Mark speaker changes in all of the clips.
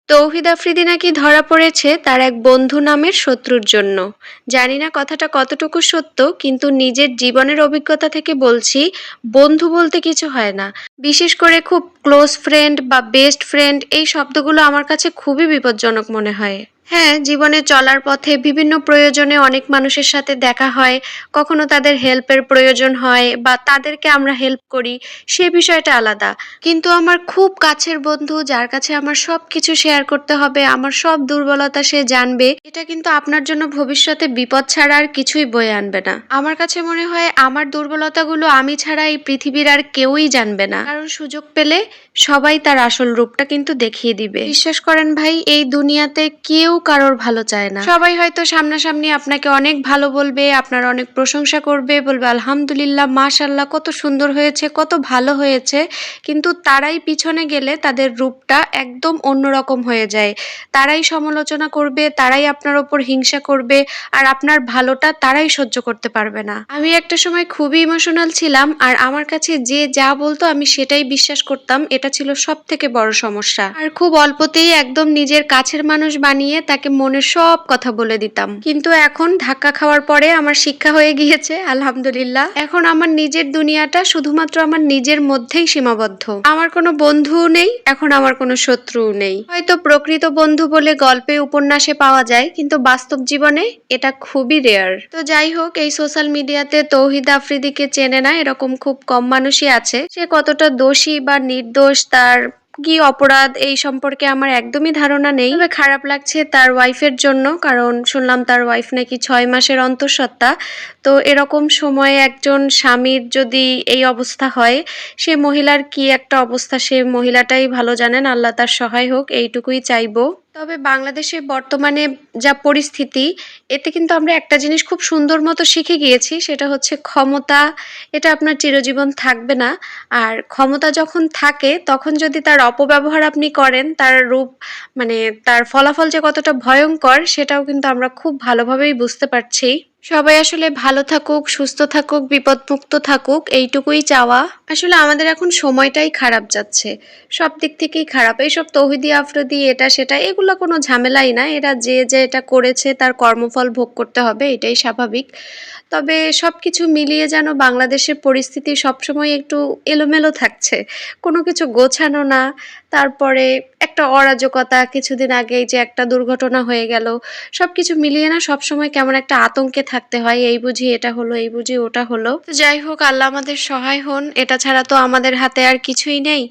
Speaker 1: তৌহিদ আফ্রিদি নাকি ধরা পড়েছে তার এক বন্ধু নামের শত্রুর জন্য। জানি না কথাটা কতটুকু সত্য, কিন্তু নিজের জীবনের অভিজ্ঞতা থেকে বলছি, বন্ধু বলতে কিছু হয় না। বিশেষ করে খুব ক্লোজ ফ্রেন্ড বা বেস্ট ফ্রেন্ড এই শব্দগুলো আমার কাছে খুবই বিপজ্জনক মনে হয়। হ্যাঁ, জীবনে চলার পথে বিভিন্ন প্রয়োজনে অনেক মানুষের সাথে দেখা হয়, কখনো তাদের হেল্পের প্রয়োজন হয় বা তাদেরকে আমরা হেল্প করি, সে বিষয়টা আলাদা। কিন্তু আমার খুব কাছের বন্ধু, যার কাছে আমার সবকিছু শেয়ার করতে হবে, আমার সব দুর্বলতা সে জানবে, এটা কিন্তু আপনার জন্য ভবিষ্যতে বিপদ ছাড়া আর কিছুই বয়ে আনবে না। আমার কাছে মনে হয় আমার দুর্বলতাগুলো আমি ছাড়া এই পৃথিবীর আর কেউই জানবে না, কারণ সুযোগ পেলে সবাই তার আসল রূপটা কিন্তু দেখিয়ে দিবে। বিশ্বাস করেন ভাই, এই দুনিয়াতে কেউ কারোর ভালো চায় না। সবাই হয়তো সামনাসামনি আপনাকে অনেক ভালো বলবে, আপনার অনেক প্রশংসা করবে, বলবে আলহামদুলিল্লাহ, মাশাআল্লাহ, কত সুন্দর হয়েছে, কত ভালো হয়েছে, কিন্তু তারাই পিছনে গেলে তাদের রূপটা একদম অন্যরকম হয়ে যায়। তারাই সমালোচনা করবে, তারাই আপনার ওপর হিংসা করবে, আর আপনার ভালোটা তারাই সহ্য করতে পারবে না। আমি একটা সময় খুবই ইমোশনাল ছিলাম, আর আমার কাছে যে যা বলতো আমি সেটাই বিশ্বাস করতাম। এটা ছিল সব থেকে বড় সমস্যা। আর খুব অল্পতেই একদম নিজের কাছের মানুষ বানিয়ে তাকে মনের সব কথা বলে দিতাম। কিন্তু এখন ধাক্কা খাওয়ার পরে আমার শিক্ষা হয়ে গিয়েছে, আলহামদুলিল্লাহ। এখন আমার নিজের দুনিয়াটা শুধুমাত্র আমার নিজের মধ্যেই সীমাবদ্ধ। আমার কোনো বন্ধুও নেই, এখন আমার কোনো শত্রুও নেই। হয়তো প্রকৃত বন্ধু বলে গল্পে উপন্যাসে পাওয়া যায়, কিন্তু বাস্তব জীবনে এটা খুবই রেয়ার। তো যাই হোক, এই সোশ্যাল মিডিয়াতে তৌহিদ আফ্রিদিকে চেনে না এরকম খুব কম মানুষই আছে। সে কতটা দোষী বা নির্দোষ, তার কি অপরাধ, এই সম্পর্কে আমার একদমই ধারণা নেই। তবে খারাপ লাগছে তার ওয়াইফের জন্য, কারণ শুনলাম তার ওয়াইফ নাকি 6 মাসের অন্তঃসত্ত্বা। তো এরকম সময়ে একজন স্বামীর যদি এই অবস্থা হয়, সে মহিলার কি একটা অবস্থা সে মহিলাটাই ভালো জানেন। আল্লাহ তার সহায় হোক, এইটুকুই চাইবো। তবে বাংলাদেশে বর্তমানে যা পরিস্থিতি, এতে কিন্তু আমরা একটা জিনিস খুব সুন্দর মতো শিখে গিয়েছি, সেটা হচ্ছে ক্ষমতা। এটা আপনার চিরজীবন থাকবে না। আর ক্ষমতা যখন থাকে, তখন যদি তার অপব্যবহার আপনি করেন, তার রূপ মানে তার ফলাফল যে কতটা ভয়ঙ্কর, সেটাও কিন্তু আমরা খুব ভালোভাবেই বুঝতে পারছি। সবাই আসলে ভালো থাকুক, সুস্থ থাকুক, বিপদমুক্ত থাকুক, এইটুকুই চাওয়া। আসলে আমাদের এখন সময়টাই খারাপ যাচ্ছে, সব দিক থেকেই খারাপ। এইসব তৌহিদি আফ্রিদি এটা সেটা এগুলো কোনো ঝামেলাই না। এরা যে যে এটা করেছে তার কর্মফল ভোগ করতে হবে, এটাই স্বাভাবিক। তবে সবকিছু মিলিয়ে যেন বাংলাদেশের পরিস্থিতি সবসময় একটু এলোমেলো থাকছে, কোনো কিছু গোছানো না। তারপরে একটা অরাজকতা, কিছুদিন আগেই যে একটা দুর্ঘটনা হয়ে গেল, সবকিছু মিলিয়ে না সবসময় কেমন একটা আতঙ্কে থাকতে হয়, এই বুঝি এটা হলো, এই বুঝি ওটা হলো। তো যাই হোক, আল্লাহ আমাদের সহায় হন, এটা ছাড়া তো আমাদের হাতে আর কিছুই নেই।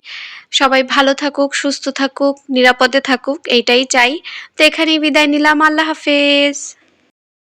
Speaker 1: সবাই ভালো থাকুক, সুস্থ থাকুক, নিরাপদে থাকুক, এইটাই চাই। তো এখানেই বিদায় নিলাম, আল্লাহ হাফেজ।